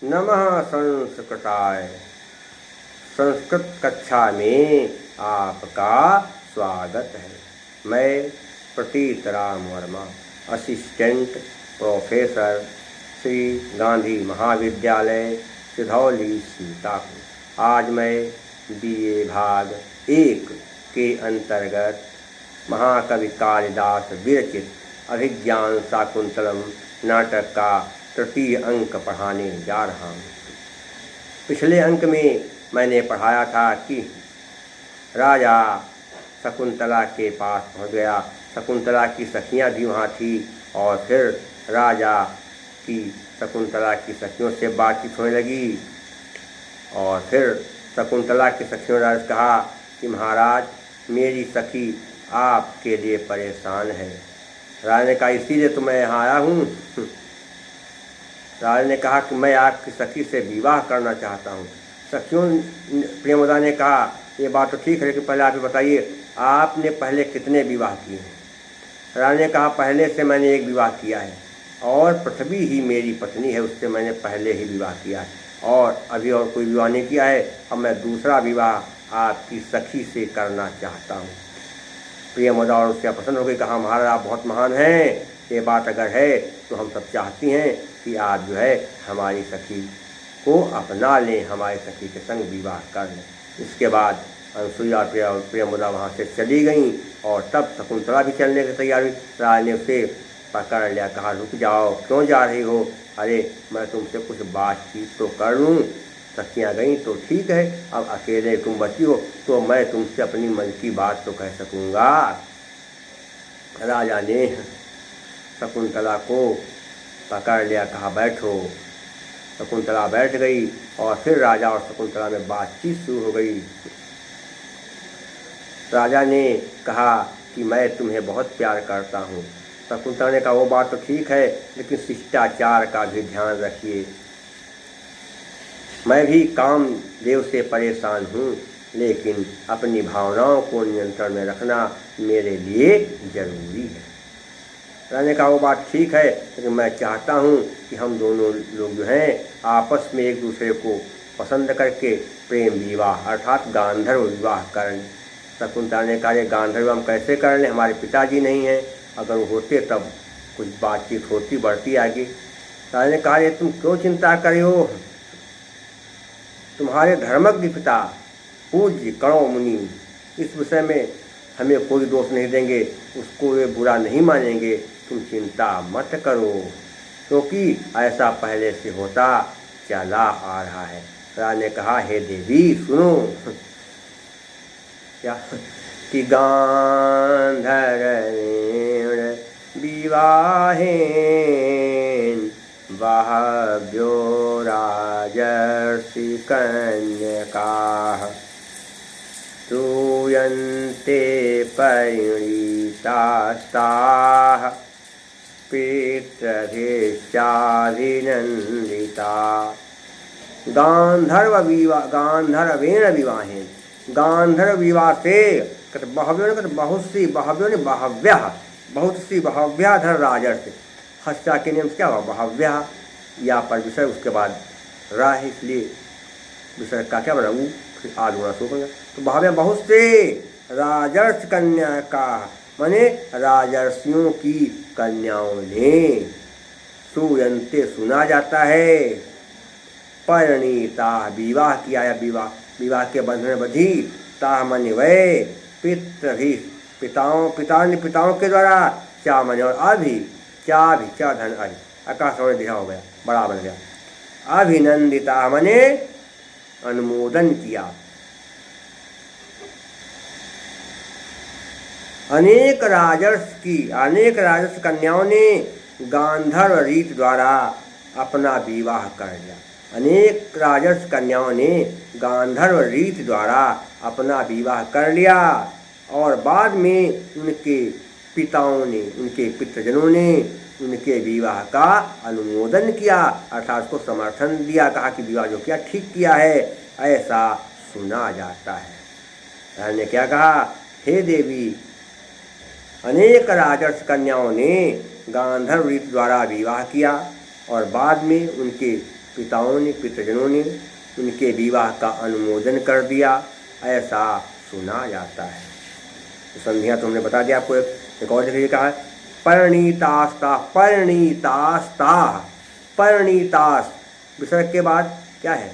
नमः संस्कृताय। संस्कृत कक्षा में आपका स्वागत है। मैं प्रतीत राम वर्मा, असिस्टेंट प्रोफेसर, श्री गांधी महाविद्यालय, सिधौली, सीता हूँ। आज मैं BA भाग 1 के अंतर्गत महाकवि कालिदास विरचित अभिज्ञान शाकुंतलम नाटक का तृतीय अंक पढ़ाने जा रहा हूँ। पिछले अंक में मैंने पढ़ाया था कि राजा शकुंतला के पास पहुँच गया। शकुंतला की सखियाँ भी वहाँ थी और फिर राजा की शकुंतला की सखियों से बातचीत होने लगी। और फिर शकुंतला की सखियों ने कहा कि महाराज, मेरी सखी आपके लिए परेशान है। राजा ने कहा इसीलिए तो मैं यहाँ आया हूँ। राजा ने कहा कि मैं आपकी सखी से विवाह करना चाहता हूँ। सखियों प्रियमदा ने कहा ये बात तो ठीक है, लेकिन पहले आप ये बताइए आपने पहले कितने विवाह किए हैं। राजा ने कहा पहले से मैंने एक विवाह किया है और पृथ्वी ही मेरी पत्नी है, उससे मैंने पहले ही विवाह किया है और अभी और कोई विवाह नहीं किया है। अब मैं दूसरा विवाह आपकी सखी से करना चाहता हूँ। प्रियमदा और उससे पसंद हो गई। कहा महाराज आप बहुत महान हैं, ये बात अगर है तो हम सब चाहती हैं कि आप जो है हमारी सखी को अपना लें, हमारी सखी के संग विवाह कर लें। इसके बाद अनसुईया और प्रियमदा वहाँ से चली गई और तब शकुंतला भी चलने की तैयार हुई। राजा ने उसे पकड़ लिया, कहा रुक जाओ, क्यों जा रही हो? अरे मैं तुमसे कुछ बातचीत तो कर लूँ। सखियाँ गई तो ठीक है, अब अकेले तुम बची हो तो मैं तुमसे अपनी मन की बात तो कह सकूँगा। राजा ने शकुंतला को पकड़ लिया, कहा बैठो। शकुंतला बैठ गई और फिर राजा और शकुंतला में बातचीत शुरू हो गई। राजा ने कहा कि मैं तुम्हें बहुत प्यार करता हूँ। शकुंतला ने कहा वो बात तो ठीक है, लेकिन शिष्टाचार का भी ध्यान रखिए। मैं भी कामदेव से परेशान हूँ, लेकिन अपनी भावनाओं को नियंत्रण में रखना मेरे लिए जरूरी है। राजा ने कहा वो बात ठीक है, लेकिन मैं चाहता हूँ कि हम दोनों लोग जो हैं आपस में एक दूसरे को पसंद करके प्रेम विवाह अर्थात गांधर्व विवाह करें। शकुंतला ने कहा ये गांधर्व विवाह हम कैसे कर लें, हमारे पिताजी नहीं हैं, अगर वो होते तब कुछ बातचीत होती बढ़ती आगे। राजा ने कहा ये तुम क्यों चिंता कर रहे हो, तुम्हारे धर्मज्ञ पिता पूज्य कणव मुनि इस विषय में हमें कोई दोष नहीं देंगे, उसको वे बुरा नहीं मानेंगे, तुम चिंता मत करो, क्योंकि ऐसा पहले से होता चला आ रहा है। राजा ने कहा हे देवी सुनो, क्या कि गांधर्वेण विवाहेन बहव्यो राजर्षि कन्यकाः श्रूयन्ते परिणीतास्ताः पितृभिश्चाभिनन्दिता। गांधर्वेण विवाहेन, गांधर्व विवाह से बहव्यो ने बहुत सी, बहव्यो ने बहव्यः, बहुत सी बहव्यः धन राजर्षि। हस्या के नियम से क्या हुआ बहव्यः, या पर विषय उसके बाद रा है, इसलिए विषय का क्या बना वो फिर आधुना सो बन गया। तो बहव्यः बहुत से राजर्ष कन्या का माने राजर्षियों की कन्याओं ने, सुयंते सुना जाता है, परिणीता विवाह किया या विवाह के बंधन में बधी, ता मनि वै पितृभि पिताओं के द्वारा, क्या मनि और अभि क्या भी क्या धन अभि आकाश में दिखा हो गया, बड़ा बन गया। अभिनंदिता मने अनुमोदन किया। अनेक राजर्षि कन्याओं ने गांधर्व रीत द्वारा अपना विवाह कर लिया। अनेक राजर्षि कन्याओं ने गांधर्व रीत द्वारा अपना विवाह कर लिया और बाद में उनके पिताओं ने, उनके पितृजनों ने उनके विवाह का अनुमोदन किया, अर्थात उसको समर्थन दिया, कहा कि विवाह जो किया ठीक किया है, ऐसा सुना जाता है। राजा ने क्या कहा, हे देवी, अनेक राजर्षि कन्याओं ने गांधर्व रीत द्वारा विवाह किया और बाद में उनके पिताओं ने, पितृजनों ने उनके विवाह का अनुमोदन कर दिया, ऐसा सुना जाता है। तो संधियाँ तो हमने बता दिया आपको। एक और देखिए कहा है परिणीतास्ता, परिणीतास्ता, परिणीतास विसर्ग के बाद क्या है?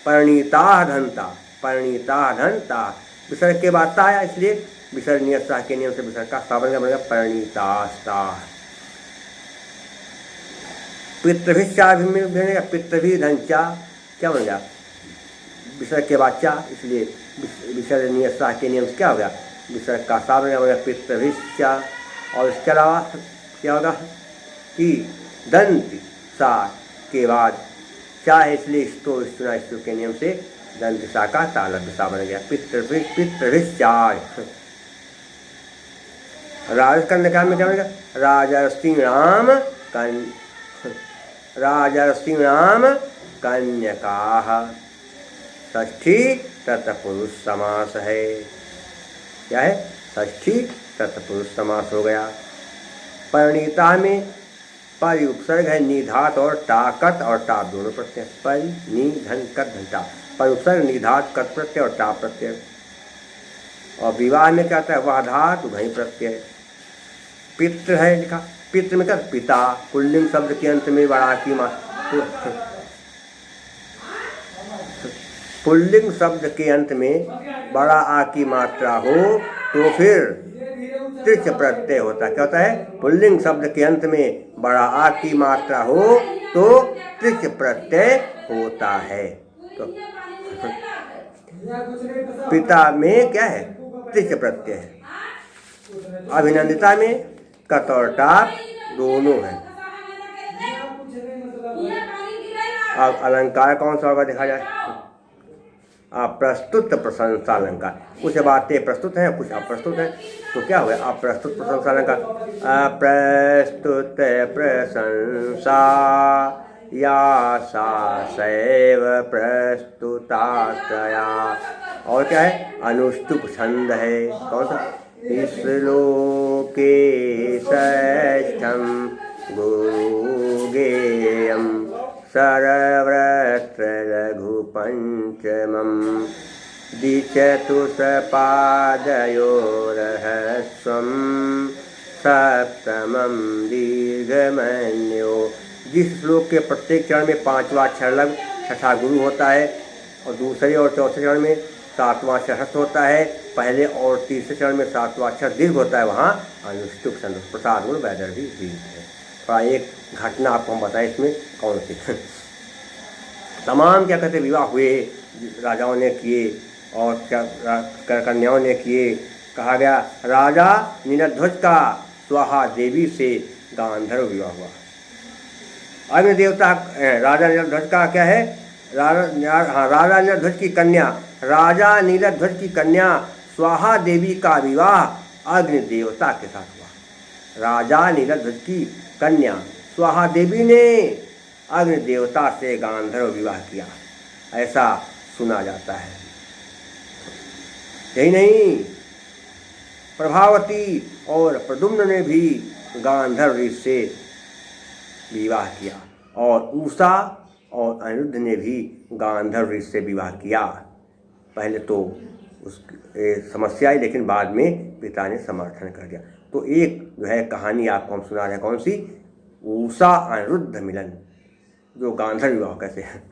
परिणीता धनता, परिणीता धनता, विसर्ग के बाद ता आया, इसलिए विसर्ग नियत के नियम से विसर्ग का स्थापन का बनेगा परिणीतास्ता। पितृभिश्चा भी बनेगा, पितृभि धनचा क्या बन गया? विसर्ग के बाद चा, इसलिए विसर्ग नियत के नियम से क्या हो गया? विसर्ग का स्थापन का बनेगा पितृभिश्चा। और इसके अलावा क्या होगा कि दंत सा के बाद चा है, इसलिए स्तो स्तुना स्तु के नियम से दंत सा का तालव्य दिशा बन गया पितृभिश्चाय। राजकन्या में क्या बनेगा? राजर्षीणाम राजर्षीणाम कन्यकाः, षष्ठी तत्पुरुष समास है। क्या है? षष्ठी तत्पुरुष समास हो गया। परिणीता में परि उपसर्ग है, निधात और टाकत और टाप दोनों प्रत्यय। परि नि धन कत घंटा, पर उपसर्ग निधात कत प्रत्यय और टाप प्रत्यय। और विवाह में क्या आता है? वह धात वहीं प्रत्यय। पितृ है लिखा, पितृ में क्या? पिता। पुल्लिंग शब्द के अंत में बड़ा की पुल्लिंग शब्द के अंत में बड़ा आ की मात्रा हो तो फिर त्रिच प्रत्यय होता है। क्या होता है? पुल्लिंग शब्द के अंत में बड़ा आ की मात्रा हो तो त्रिच प्रत्यय होता है। तो पिता में क्या है? त्रिच प्रत्यय है। अभिनंदिता में कत और टाप दोनों है। अब अलंकार कौन सा होगा देखा जाए। अप्रस्तुत प्रशंसा अलंकार, कुछ बातें प्रस्तुत हैं, कुछ अप्रस्तुत हैं। तो क्या हुआ? अप्रस्तुत प्रशंसा अलंकार। अप्रस्तुत प्रशंसा या सा सैव प्रस्तुताश्रया। और क्या है? अनुष्टुप छंद है। कौन सा? इस लोके षष्ठम गुरु गेयम सर्वत्र लघु पंचमं द्विचतुष्पादयोरहस्वं सप्तमं दीर्घमन्यो। जिस श्लोक के प्रत्येक चरण में 5वां अक्षर लघु, छठा गुरु होता है, और दूसरे और चौथे चरण में 7वां अक्षर ह्रस्व होता है, पहले और तीसरे चरण में 7वां अक्षर दीर्घ होता है, वहाँ अनुष्टुप छंद प्रसाद गुण वैदर्भी दीर्घ है। थोड़ा एक घटना आपको हम बताएं इसमें कौन सी। तमाम क्या कहते विवाह हुए, राजाओं ने किए और क्या कन्याओं ने किए। कहा गया राजा नीलध्वज का स्वाहा देवी से गांधर्व विवाह हुआ। अग्नि देवता राजा नीलध्वज का क्या है? राजा नीलध्वज की कन्या, राजा नीलध्वज की कन्या स्वाहा देवी का विवाह अग्नि देवता के साथ हुआ। राजा नीलध्वज की कन्या स्वाहा देवी ने अग्नि देवता से गांधर्व विवाह किया, ऐसा सुना जाता है। यही नहीं, प्रभावती और प्रद्युम्न ने भी गांधर्व से विवाह किया, और उषा और अनिरुद्ध ने भी गांधर्व से विवाह किया। पहले तो उस समस्या आई, लेकिन बाद में पिता ने समर्थन कर दिया। तो एक जो है कहानी आपको हम सुना रहे हैं, कौन सी? उषा अनिरुद्ध मिलन, जो गांधर्व विवाह कैसे है।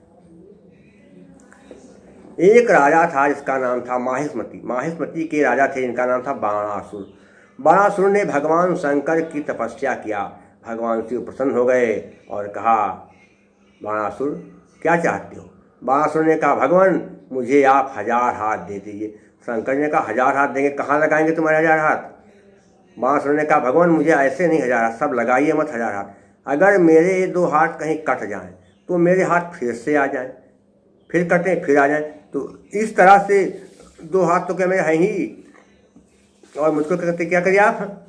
एक राजा था जिसका नाम था माहिष्मति। माहिष्मति के राजा थे जिनका नाम था बाणासुर। बाणासुर ने भगवान शंकर की तपस्या किया। भगवान शिव प्रसन्न हो गए और कहा, बाणासुर क्या चाहते हो? बाणासुर ने कहा, भगवान मुझे आप 1000 हाथ दे दीजिए। शंकर ने कहा, 1000 हाथ देंगे, कहाँ लगाएंगे तुम्हारे 1000 हाथ? बाणासुर ने कहा, भगवान मुझे ऐसे नहीं 1000 हाथ, सब लगाइए मत 1000 हाथ। अगर मेरे 2 हाथ कहीं कट जाएं तो मेरे हाथ फिर से आ जाएं, फिर कटें फिर आ जाएं, तो इस तरह से 2 हाथ तो क्या मेरे हैं ही, और मुझको कहते क्या करिए आप?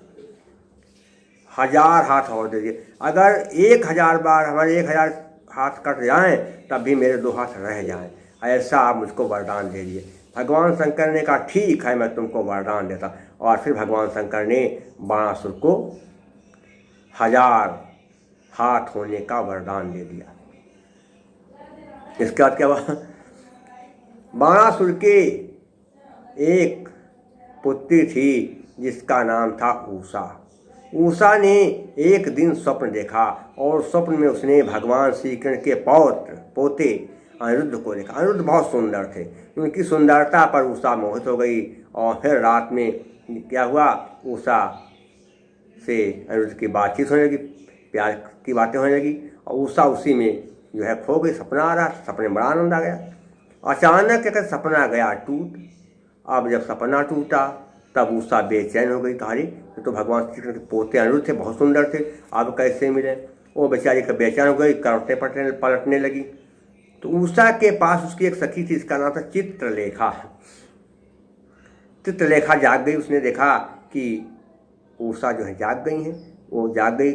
1000 हाथ और दे दिए। अगर 1000 बार हमारे 1000 हाथ कट जाएं तब भी मेरे 2 हाथ रह जाएं, ऐसा आप मुझको वरदान दे दिए। भगवान शंकर ने कहा, ठीक है, मैं तुमको वरदान देता। और फिर भगवान शंकर ने बाणासुर को 1000 हाथ होने का वरदान दे दिया। इसके बाद क्या हुआ, बाणासुर के एक पुत्री थी जिसका नाम था उषा। उषा ने एक दिन स्वप्न देखा और स्वप्न में उसने भगवान श्री कृष्ण के पोते अनिरुद्ध को देखा। अनिरुद्ध बहुत सुंदर थे, उनकी सुंदरता पर उषा मोहित हो गई। और फिर रात में क्या हुआ, उषा से अनिरुद्ध की बातचीत होने लगी, प्यार की बातें होने लगी और उषा उसी में जो है खो गई। सपना आ रहा, सपने में बड़ा आनंद आ गया। अचानक एक सपना गया टूट। अब जब सपना टूटा तब उषा बेचैन हो गई, कहानी तो भगवान श्री कृष्ण के पोते अनिरुद्ध थे, बहुत सुंदर थे, अब कैसे मिले। वो बेचारी का बेचैन हो गई, करवटें पलटने लगी। तो उषा के पास उसकी एक सखी थी, इसका नाम था चित्रलेखा। चित्रलेखा जाग गई, उसने देखा कि उषा जो है जाग गई हैं। वो जाग गई,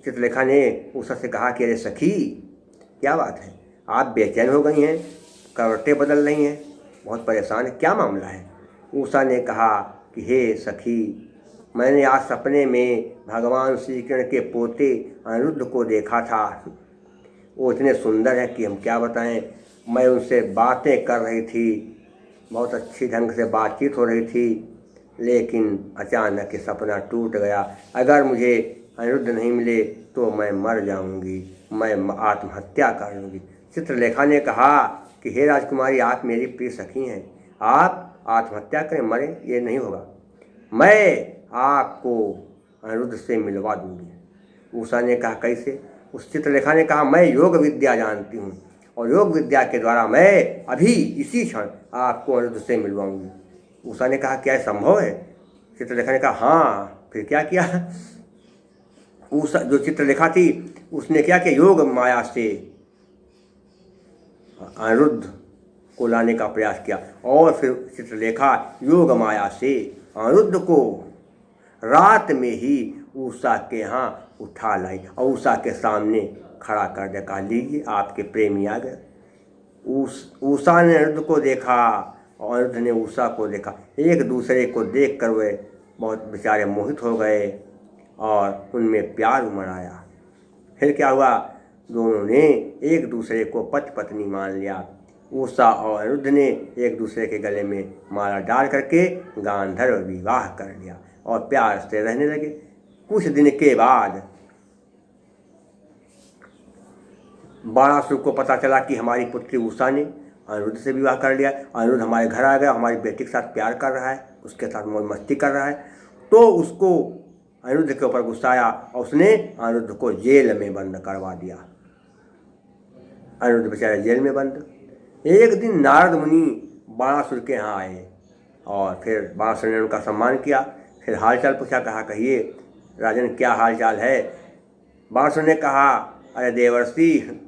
चित्रलेखा ने उषा से कहा कि अरे सखी, क्या बात है, आप बेचैन हो गई हैं, करवटें बदल रही हैं, बहुत परेशान है, क्या मामला है। उषा ने कहा कि हे सखी, मैंने आज सपने में भगवान श्री कृष्ण के पोते अनिरुद्ध को देखा था। वो इतने सुंदर हैं कि हम क्या बताएं। मैं उनसे बातें कर रही थी, बहुत अच्छी ढंग से बातचीत हो रही थी, लेकिन अचानक ये सपना टूट गया। अगर मुझे अनिरुद्ध नहीं मिले तो मैं मर जाऊंगी, मैं आत्महत्या कर लूँगी। चित्रलेखा ने कहा कि हे राजकुमारी, आप मेरी प्रिय सखी हैं, आप आत्महत्या करें, मरें, ये नहीं होगा, मैं आपको अनिरुद्ध से मिलवा दूंगी। उषा ने कहा कैसे। उस चित्रलेखा ने कहा मैं योग विद्या जानती हूँ और योग विद्या के द्वारा मैं अभी इसी क्षण आपको अनिरुद्ध से मिलवाऊंगी। उषा ने कहा क्या संभव है। चित्रलेखा ने कहा हाँ। फिर क्या किया, उषा जो चित्रलेखा थी उसने क्या किया, योग माया से अनिरुद्ध को लाने का प्रयास किया और फिर चित्रलेखा योग माया से अनिरुद्ध को रात में ही उषा के यहाँ उठा लाई और उषा के सामने खड़ा कर दिया, कहा लीजिए आपके प्रेमी आ गए। उषा ने अनिरुद्ध को देखा और अनिरुद्ध ने उषा को देखा। एक दूसरे को देख कर वे बहुत बेचारे मोहित हो गए और उनमें प्यार उमड़ आया। फिर क्या हुआ, दोनों ने एक दूसरे को पति पत्नी मान लिया। उषा और अनिरुद्ध ने एक दूसरे के गले में माला डाल करके गांधर्व विवाह कर लिया और प्यार से रहने लगे। कुछ दिन के बाद बाणासुर को पता चला कि हमारी पुत्री उषा ने अनिरुद्ध से विवाह कर लिया, अनिरुद्ध हमारे घर आ गया, हमारी बेटी के साथ प्यार कर रहा है, उसके साथ मौज मस्ती कर रहा है। तो उसको अनिरुद्ध के ऊपर गुस्सा आया और उसने अनिरुद्ध को जेल में बंद करवा दिया। अनिरुद्ध बेचारे जेल में बंद। एक दिन नारद मुनि बाणासुर के यहाँ आए और फिर बाणासुर ने उनका सम्मान किया। फिर हालचाल पूछा, कहा कहिए राजन क्या हालचाल है। बाणासुर ने कहा अरे देवर्षि,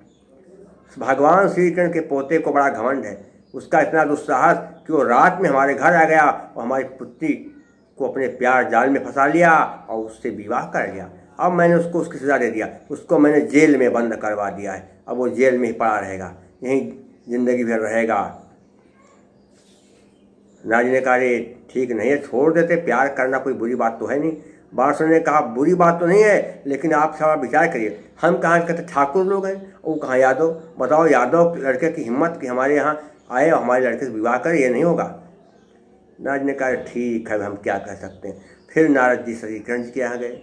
भगवान श्री कृष्ण के पोते को बड़ा घमंड है, उसका इतना दुस्साहस कि वो रात में हमारे घर आ गया और हमारी पुत्री को अपने प्यार जाल में फंसा लिया और उससे विवाह कर लिया। अब मैंने उसको उसकी सज़ा दे दिया, उसको मैंने जेल में बंद करवा दिया है, अब वो जेल में ही पड़ा रहेगा, यहीं जिंदगी भर रहेगा। नारद ने कहा अरे ठीक नहीं है, छोड़ देते, प्यार करना कोई बुरी बात तो है नहीं। बाणासुर ने कहा बुरी बात तो नहीं है, लेकिन आप थोड़ा विचार करिए, हम कहाँ कहते ठाकुर लोग हैं, वो कहाँ यादव। बताओ यादव लड़के की हिम्मत कि हमारे यहाँ आए और हमारे लड़के से विवाह करें, ये नहीं होगा। नारद ने कहा ठीक है, हम क्या कह सकते हैं। फिर नारद जी श्री कृष्ण जी के यहाँ गए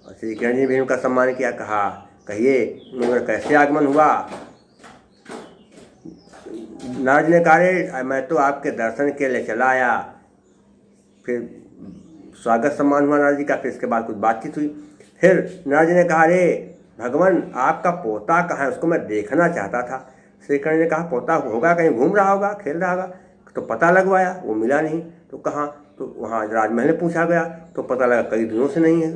और श्री कृष्ण जी ने भी उनका सम्मान किया। कहा कहिए मगर कैसे आगमन हुआ। नारद ने कहा अरे मैं तो आपके दर्शन के लिए चला आया। फिर स्वागत सम्मान हुआ नारद जी का। फिर इसके बाद कुछ बातचीत हुई। फिर नारद जी ने कहा अरे भगवान आपका पोता कहाँ है, उसको मैं देखना चाहता था। श्री कृष्ण ने कहा पोता होगा कहीं घूम रहा होगा, खेल रहा होगा। तो पता लगवाया, वो मिला नहीं। तो कहाँ, तो वहाँ राजमहल में पूछा गया तो पता लगा कई दिनों से नहीं है।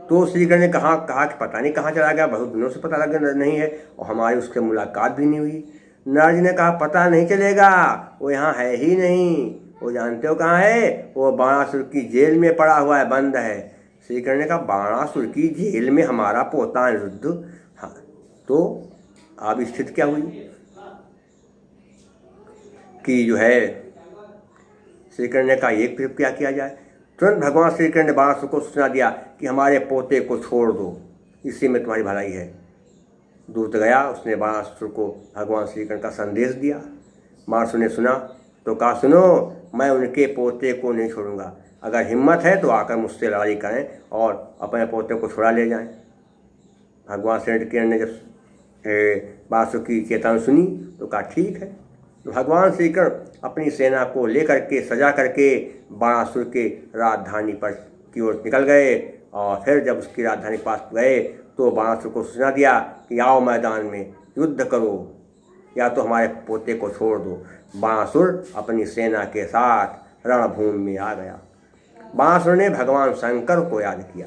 तो श्री कृष्ण ने कहा कि पता नहीं कहाँ चला गया, बहुत दिनों से पता लगा नहीं है और हमारी उससे मुलाकात भी नहीं हुई। नारद जी ने कहा पता नहीं चलेगा, वो यहाँ है ही नहीं। वो जानते हो कहाँ है, वो बाणासुर की जेल में पड़ा हुआ है, बंद है। श्री कृष्ण ने कहा बाणासुर की जेल में हमारा पोता अनिरुद्ध। हाँ, तो अब स्थिति क्या हुई कि जो है श्री कृष्ण ने कहा एक फिर क्या किया जाए। तुरंत भगवान श्री कृष्ण ने बाणासुर को सूचना दिया कि हमारे पोते को छोड़ दो, इसी में तुम्हारी भलाई है। दूत गया, उसने बाणासुर को भगवान श्री कृष्ण का संदेश दिया। बाणासुर ने सुना तो कहा, सुनो, मैं उनके पोते को नहीं छोड़ूंगा, अगर हिम्मत है तो आकर मुझसे लड़ाई करें और अपने पोते को छुड़ा ले जाएं। भगवान श्री कृष्ण ने जब बाणासुर की चेतावनी सुनी तो कहा ठीक है। तो भगवान श्री कृष्ण अपनी सेना को लेकर के सजा करके बाणासुर के राजधानी पर की ओर निकल गए, और फिर जब उसकी राजधानी पास गए तो बाणासुर को सूचना दिया कि आओ मैदान में युद्ध करो, या तो हमारे पोते को छोड़ दो। बाणासुर अपनी सेना के साथ रणभूमि में आ गया। बाणासुर ने भगवान शंकर को याद किया,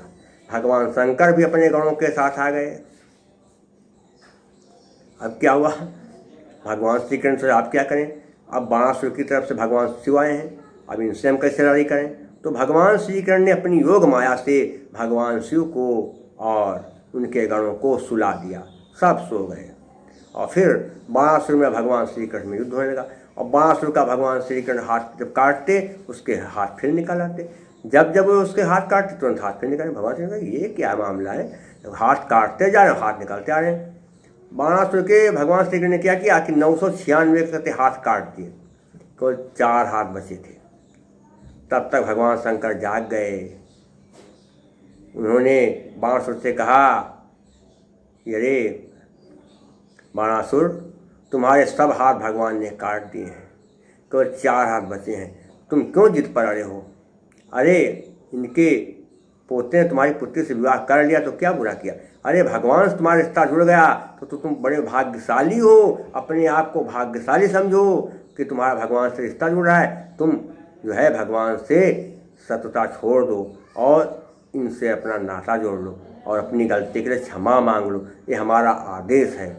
भगवान शंकर भी अपने गणों के साथ आ गए। अब क्या हुआ, भगवान श्री कृष्ण से आप क्या करें, अब बाणासुर की तरफ से भगवान शिव आए हैं, अब इनसे हम कैसे लड़ाई करें। तो भगवान श्री कृष्ण ने अपनी योग माया से भगवान शिव को और उनके गणों को सुला दिया, सब सो गए। और फिर बाणासुर में भगवान श्री कृष्ण में युद्ध होने लगा, और बाणासुर का भगवान श्री कृष्ण हाथ जब काटते उसके हाथ फिर निकल आते, जब जब वो उसके हाथ काटते तुरंत हाथ फिर निकाले। भगवान श्री कृष्ण ये क्या मामला है, जब हाथ काटते जा रहे हाथ निकलते आ रहे हैं। बाणासुर के भगवान श्री कृष्ण ने क्या किया कि 996 करते हाथ काट दिए, केवल 4 हाथ बचे थे। तब तक भगवान शंकर जाग गए, उन्होंने बाणासुर से कहा, अरे बाणासुर, तुम्हारे सब हाथ भगवान ने काट दिए हैं, केवल 4 हाथ बचे हैं, तुम क्यों जिद पर अड़े हो। अरे इनके पोते ने तुम्हारी पुत्री से विवाह कर लिया तो क्या बुरा किया, अरे भगवान से तुम्हारा रिश्ता जुड़ गया तो तुम बड़े भाग्यशाली हो, अपने आप को भाग्यशाली समझो कि तुम्हारा भगवान से रिश्ता जुड़ रहा है। तुम जो है भगवान से शत्रुता छोड़ दो और इनसे अपना नाता जोड़ लो और अपनी गलती के लिए क्षमा मांग लो, ये हमारा आदेश है।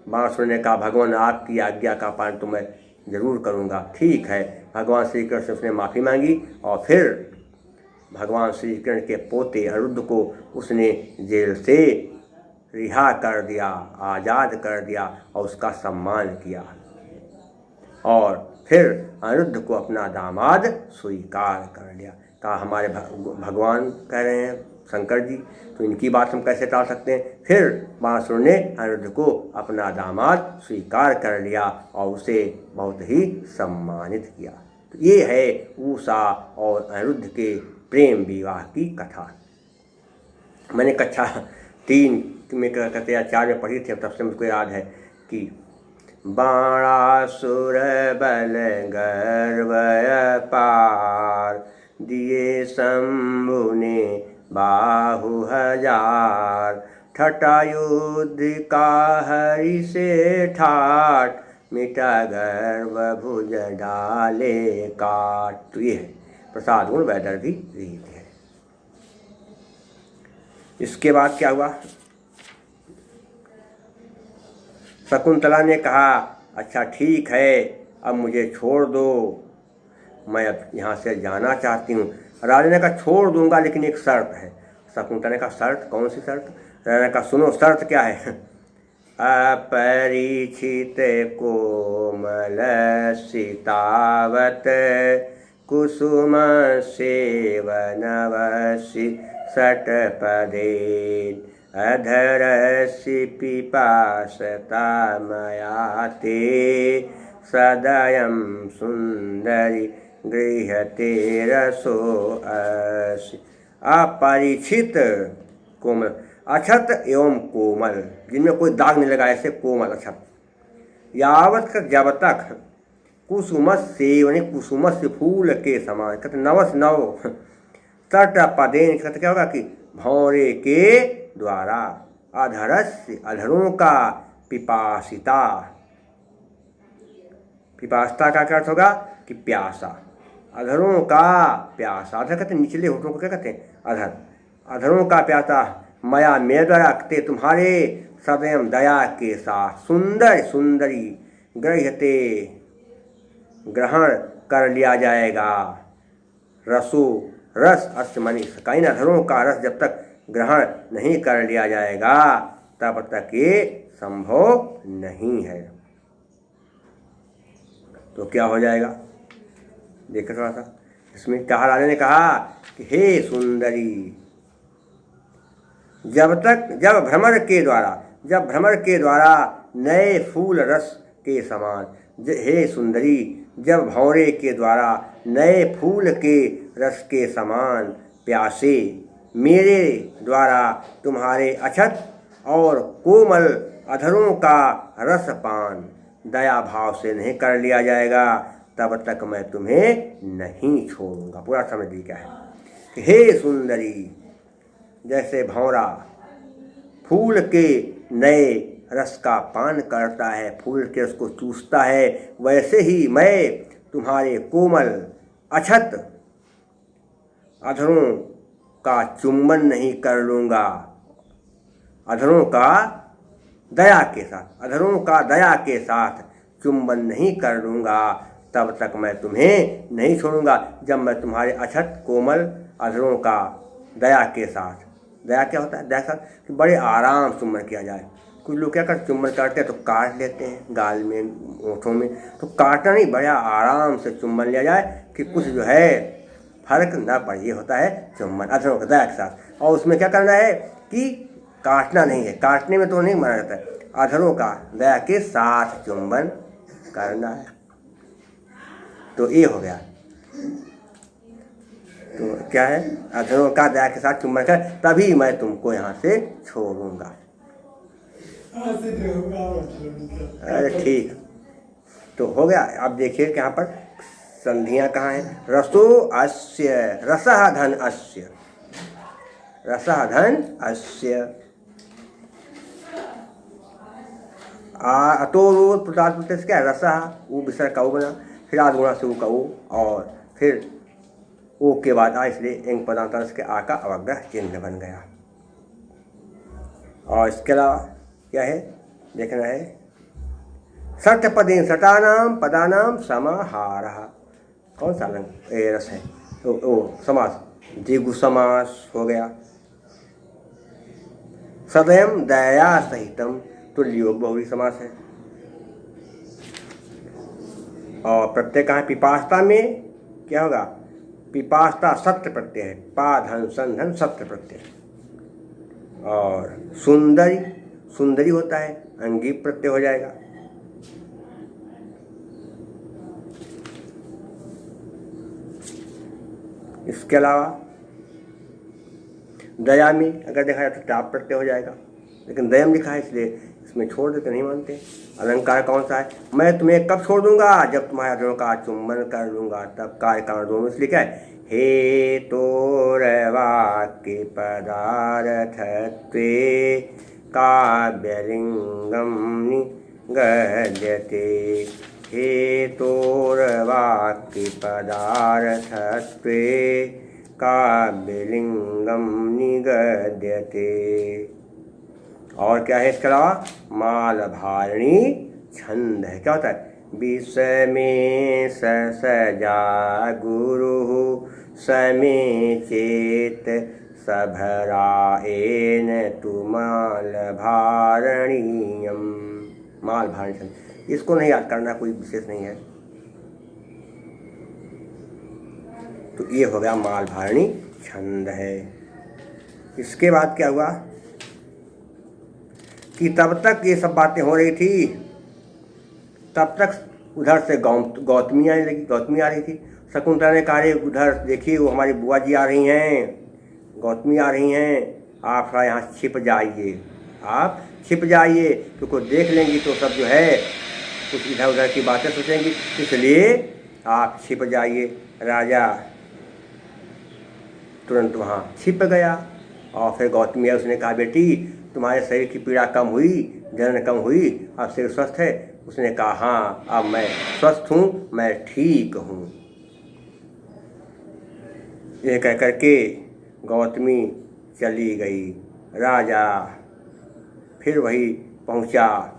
बाणासुर ने कहा, भगवान आपकी आज्ञा का पालन तो मैं जरूर करूँगा। ठीक है, भगवान श्री कृष्ण से उसने माफ़ी मांगी, और फिर भगवान श्री कृष्ण के पोते अनिरुद्ध को उसने जेल से रिहा कर दिया, आज़ाद कर दिया और उसका सम्मान किया, और फिर अनिरुद्ध को अपना दामाद स्वीकार कर लिया। कहा हमारे भगवान कह रहे हैं शंकर जी, तो इनकी बात हम कैसे टाल सकते हैं। फिर बाणासुर ने अनिरुद्ध को अपना दामाद स्वीकार कर लिया और उसे बहुत ही सम्मानित किया। तो ये है उषा और अनिरुद्ध के प्रेम विवाह की कथा। मैंने कक्षा 3 में कहते या 4 में पढ़ी थी, तब से मुझको याद है कि बाणासुर बल गर्व अपार, दिए शंभु ने बाहु हजार, ठटा युद्ध का हरि से ठाट, मिटा गर्व भुज डाले काट। तो ये है प्रसाद गुण वैदर्भी रीत है। इसके बाद क्या हुआ, शकुंतला ने कहा, अच्छा ठीक है, अब मुझे छोड़ दो, मैं अब यहाँ से जाना चाहती हूँ। राजा ने कहा छोड़ दूंगा लेकिन एक शर्त है। शकुंतला ने कहा शर्त, कौन सी शर्त। राजा ने कहा सुनो शर्त क्या है। अपरिचित कोमल सीतावत, कुसुम सेवनवसि सटपदे, अधरसि पिपासता मया ते, सदयं सुंदरी गृहते रसो असि। अपरिचित कोमल, अछत एवं कोमल, जिनमें कोई दाग नहीं लगा, ऐसे कोमल अछत। यावत का जब तक, कुसुमस सेवने, कुसुमस फूल के समान, कहते नवस नव, तट पदेन, कहते क्या होगा कि भौरे के द्वारा, अधरस्य अधरों का, पिपासिता, पिपासता का क्या अर्थ होगा कि प्यासा, अधरों का प्यासा। अधर कहते निचले होठों को क्या कहते हैं, अधर, अधरों का प्यासा, मया मेरे द्वारा कहते तुम्हारे सदैव दया के साथ, सुंदर सुंदरी गृहते ग्रहण कर लिया जाएगा, रसो रस अस्त मनी, कहीं अधरों का रस जब तक ग्रहण नहीं कर लिया जाएगा तब तक ये संभव नहीं है। तो क्या हो जाएगा, देखो थोड़ा सा इसमें कहा। राजा ने कहा कि हे सुंदरी, जब भ्रमर के द्वारा, जब भ्रमर के द्वारा नए फूल रस के समान, हे सुंदरी, जब भंवरे के द्वारा नए फूल के रस के समान प्यासे मेरे द्वारा तुम्हारे अछत और कोमल अधरों का रस पान दया भाव से नहीं कर लिया जाएगा, तब तक मैं तुम्हें नहीं छोड़ूंगा। पूरा समझ ली क्या है कि हे सुंदरी, जैसे भंवरा फूल के नए रस का पान करता है, फूल के रस को चूसता है, वैसे ही मैं तुम्हारे कोमल अछत अधरों का चुंबन नहीं कर लूँगा, अधरों का दया के साथ, अधरों का दया के साथ चुंबन नहीं कर लूँगा, तब तक मैं तुम्हें नहीं छोड़ूंगा। जब मैं तुम्हारे अछत कोमल अधरों का दया के साथ, दया क्या होता है, दया के साथ कि बड़े आराम से चुंबन किया जाए। कुछ लोग क्या करते, चुंबन करते हैं तो काट लेते हैं गाल में, ओंठों में, तो काटना नहीं, बड़ा आराम से चुंबन लिया जाए कि कुछ जो है फर्क ना पड़े। ये होता है चुंबन अधरों का दया के साथ। और उसमें क्या करना है कि काटना नहीं है, काटने में तो नहीं माना जाता है, अधरों का दया के साथ चुंबन करना है। तो ये हो गया, तो क्या है, अधरों का दया के साथ चुंबन कर, तभी मैं तुमको यहाँ से छोड़ूंगा। अरे ठीक, तो हो गया। अब देखिए कि यहाँ पर संधियाँ कहाँ हैं। रसो अस्य, रसः धन अस्य, रसः धन अस्य, अतो प्रताप प्रत्यक्ष क्या है, रसः, वो विसर्ग का वो बना, फिर आदगुणा से वो का वो, और फिर ओ के बाद आ, इसलिए इंग पदांतर के आ का अवग्रह चिन्ह बन गया। और इसके अलावा क्या है देखना है, सत्यपदे सटानाम पदानाम समाहारः, कौन सा रंग ए रस है, तो समास द्विगु समास हो गया। सदयम दया सहितम तुल्योग बहुरी समास है। और प्रत्यय कहाँ, पिपास्ता में क्या होगा, पिपास्ता सत्य प्रत्यय है, पा धन सन धन सत्य प्रत्यय। और सुंदरी, सुंदरी होता है, अंगी प्रत्यय हो जाएगा। इसके अलावा दया में अगर देखा जाए तो टाप प्रत्यय हो जाएगा, लेकिन दयम लिखा है इसलिए इसमें छोड़ देते, नहीं मानते। अलंकार कौन सा है, मैं तुम्हें कब छोड़ दूंगा, जब तुम्हारे अधरों का चुंबन कर लूंगा, तब कार्य कारण दो में इसलिए क्या है, हे तोरवाक्य पदार्थत्वे काव्यलिंगम निगद्यते, हे तोरवाक्य पदार्थत्वे काव्यलिंगम निगद्यते। और क्या है इसके अलावा, माल भारिणी छंद है। क्या होता है, विषमे सजा गुरु समे चेत सभराएन तु माल भारणीयम। माल भारिणी छंद, इसको नहीं याद करना, कोई विशेष नहीं है। तो ये हो गया माल भारिणी छंद है। इसके बाद क्या हुआ कि तब तक ये सब बातें हो रही थी, तब तक उधर से गौतमी आने लगी, गौतमी आ रही थी। शकुंतला ने कहा, उधर देखिए वो हमारी बुआ जी आ रही हैं, गौतमी आ रही हैं, आप थोड़ा यहाँ छिप जाइए, आप छिप जाइए, क्योंकि देख लेंगी तो सब जो है कुछ इधर उधर की बातें सोचेंगी, इसलिए आप छिप जाइए। राजा तुरंत वहाँ छिप गया। और फिर गौतमी है, उसने कहा, बेटी तुम्हारे शरीर की पीड़ा कम हुई, जलन कम हुई, अब शरीर स्वस्थ है। उसने कहा, हाँ अब मैं स्वस्थ हूँ, मैं ठीक हूँ। ये कह करके गौतमी चली गई। राजा फिर वही पहुँचा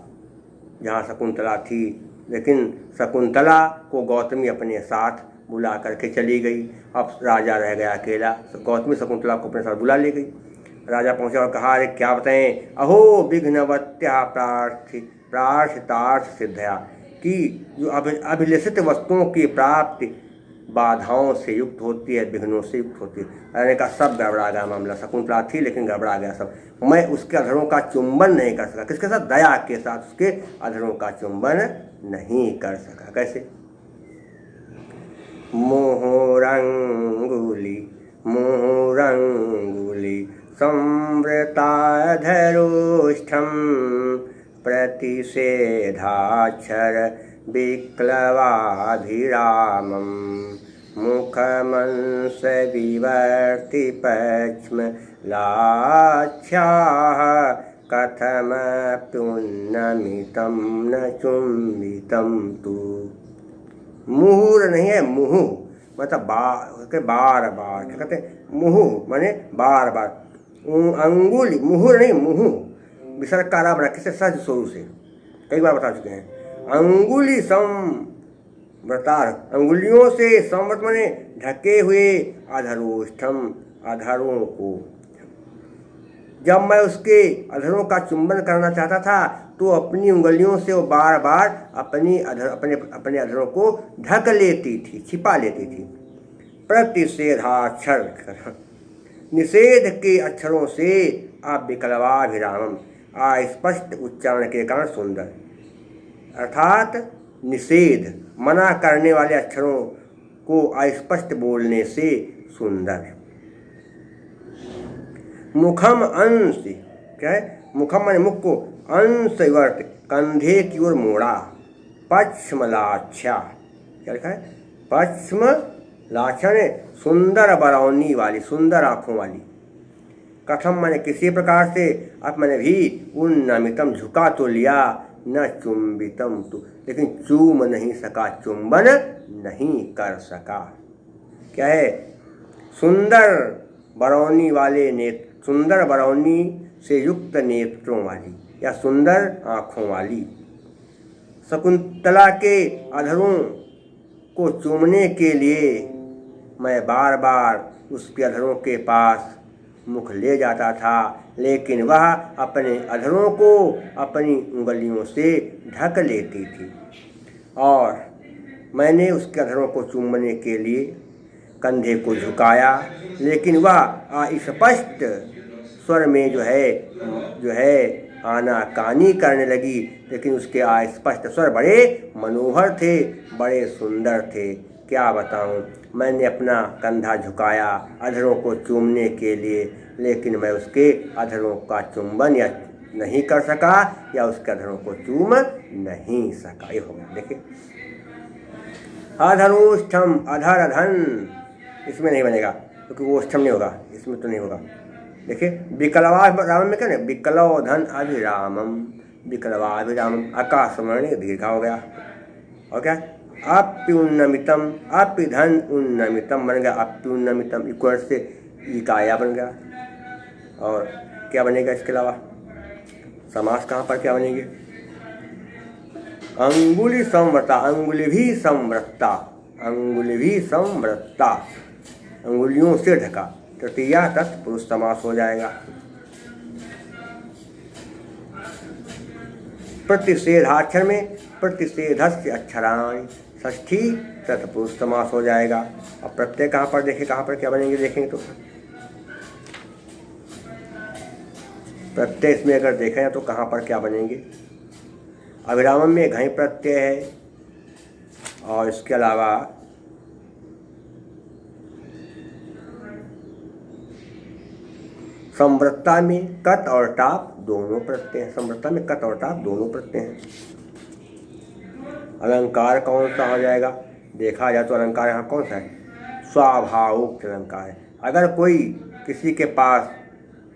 जहाँ शकुंतला थी, लेकिन शकुंतला को गौतमी अपने साथ बुला करके चली गई। अब राजा रह गया अकेला। गौतमी शकुंतला को अपने साथ बुला ले गई। राजा पहुंचा और कहा, अरे क्या बताएं, अहो विघ्नवत्या प्रार्थितार्थ सिद्धया, कि जो अभिलषित वस्तुओं की प्राप्ति बाधाओं से युक्त होती है, विघ्नों से युक्त होती है। मैंने कहा सब गड़बड़ा गया मामला, शकुंतला थी लेकिन गड़बड़ा गया सब। मैं उसके अधरों का चुंबन नहीं कर सका। किसके साथ? दया के साथ उसके अधरों का चुंबन नहीं कर सका। कैसे? मुहुरंगुली मुहुरंगुली संवृताधरोष्ठम प्रतिषेधाक्षर विक्लवाभिरामं मुखमंस विवर्ति पक्ष्म लाक्षाः कथमप्युन्नमितं न चुम्बितं तु। मुहुर नहीं है, मुहु मतलब बार बार क्या कहते हैं? मुहु माने बार बार। अंगुली, मुहुर नहीं, मुहु विसर्ग का आराम रखे से सहज स्वरूप से कई बार बता चुके हैं। अंगुली संव्रतार, अंगुलियों से, संव्रत माने ढके हुए, अधरोष्ठम अधरों को। जब मैं उसके अधरों का चुंबन करना चाहता था तो अपनी उंगलियों से वो बार बार अपने अधरों को ढक लेती थी, छिपा लेती थी। प्रतिषेधाक्षर, निषेध के अक्षरों से अविकलवाभिरामम, अस्पष्ट उच्चारण के कारण सुंदर, अर्थात निषेध मना करने वाले अक्षरों को अस्पष्ट बोलने से सुंदर। मुखम अंश, क्या है? मुखम माने मुख को, अंश वर्त कंधे की ओर मोड़ा, पक्ष्मलाक्षा, क्या लिखा है? पक्ष्मलाक्षा ने सुंदर बरौनी वाली, सुंदर आँखों वाली। कथम माने किसी प्रकार से, अब मैंने भी उन्नमितम झुका तो लिया, न चुंबितम तो लेकिन चूम नहीं सका, चुंबन नहीं कर सका। क्या है? सुंदर बरौनी वाले नेत्र, सुंदर बरौनी से युक्त नेत्रों वाली या सुंदर आँखों वाली। शकुंतला के अधरों को चूमने के लिए मैं बार बार उसके अधरों के पास मुख ले जाता था, लेकिन वह अपने अधरों को अपनी उंगलियों से ढक लेती थी। और मैंने उसके अधरों को चूमने के लिए कंधे को झुकाया, लेकिन वह अस्पष्ट स्वर में जो है आनाकानी करने लगी। लेकिन उसके अस्पष्ट स्वर बड़े मनोहर थे, बड़े सुंदर थे। क्या बताऊं, मैंने अपना कंधा झुकाया अधरों को चूमने के लिए, लेकिन मैं उसके अधरों का चुंबन या नहीं कर सका या उसके अधरों को चूम नहीं सका। ये हो गया। देखिए, अधरोष्ठम, अधर धन इसमें नहीं बनेगा क्योंकि वो ओष्ठम नहीं होगा, इसमें तो नहीं होगा। देखिए, विकलवाभिरामम में क्या है? विकलव धन अभिरामम, विकलवाभिरामम, आकाशमणि दीर्घा हो गया। और क्या? अप्युन्नमितम, अपिधन उन्नमितम बन गया, अप्युन्नमितम इक्वल से इकाया बन गया। और क्या बनेगा इसके अलावा? समास कहाँ पर क्या बनेंगे? अंगुली संवृता, अंगुली भी संवृत्ता, अंगुली भी संवृत्ता, अंगुलियों से ढका, तृतीया तत्पुरुष समास हो जाएगा। प्रतिषेधाक्षर में प्रतिषेधस्य अक्षराणि, षष्ठी तत्पुरुष समास हो जाएगा। अब प्रत्यय कहाँ पर देखें, कहाँ पर क्या बनेंगे देखेंगे तो प्रत्यय इसमें अगर देखें तो कहाँ पर क्या बनेंगे? अभिरामम में घई प्रत्यय है, और इसके अलावा संवृत्ता में कत और टाप दोनों प्रत्यय हैं। संवृत्ता में कत और टाप दोनों प्रत्यय हैं। अलंकार कौन सा हो जाएगा? देखा जाए तो अलंकार यहाँ कौन सा है? स्वाभाविक अलंकार है। अगर कोई किसी के पास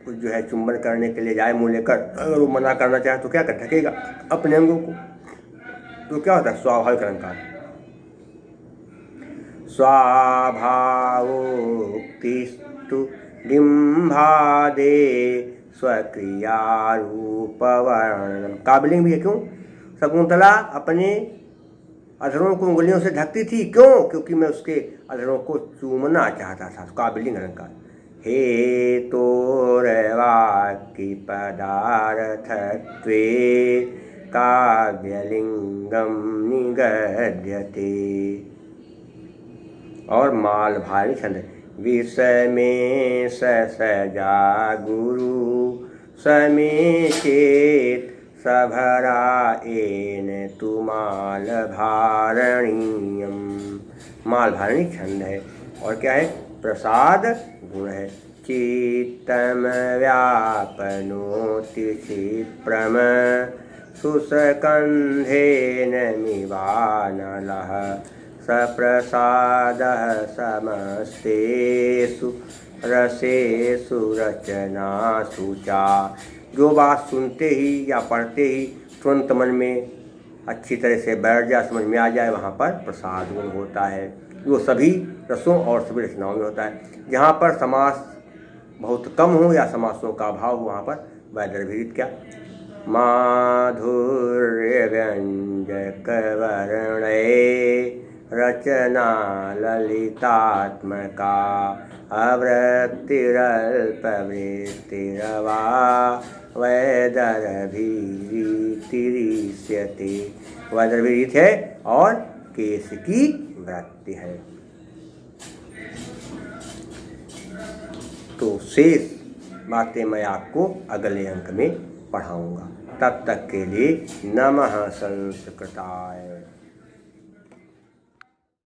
कुछ जो है चुंबन करने के लिए जाए मुँह लेकर, अगर वो मना करना चाहे तो क्या कर ढकेगा अपने अंगों को, तो क्या होता है? स्वाभाविक अलंकार। स्वाभावोक्तिस्तु डिम्भादे स्वक्रियारूपवर्णनम, काबिलिंग भी है। क्यों? शकुंतला अपने अधरों को उंगलियों से ढकती थी, क्यों? क्योंकि मैं उसके अधरों को चूमना चाहता था। काबिलिंग अलंकार। हे तोरवाक्य पदार्थत्वे काव्यलिंगम निगद्यते, और मालभारी छंद है। विषय में सजा गुरु समेचेत सभरा एन तु माल भारणीयम। मालभारणी छंद है। और क्या है? प्रसाद गुण है। चित्तम व्यापनोति क्षिप्रम सुसकंधेन मिवानलः सप्रसादः समस्तेषु रसेषु रचनासु चा। जो बात सुनते ही या पढ़ते ही तुरंत मन में अच्छी तरह से बैठ जाए, समझ में आ जाए, वहाँ पर प्रसाद गुण होता है। जो सभी रसों और सभी रचनाओं में होता है। जहाँ पर समास बहुत कम हो या समासों का अभाव हो, वहाँ पर वैदर्भित क्या? माधुर्य व्यंजक वर्णये रचना ललितात्मका अवृत्तिरल्पवृत्तिरवा वैदर्भिरीतिरिष्यते। वैदर्भिरीत है और केश की वृत्ति है। तो शेष बातें मैं आपको अगले अंक में पढ़ाऊंगा। तब तक के लिए नमः संस्कृताय।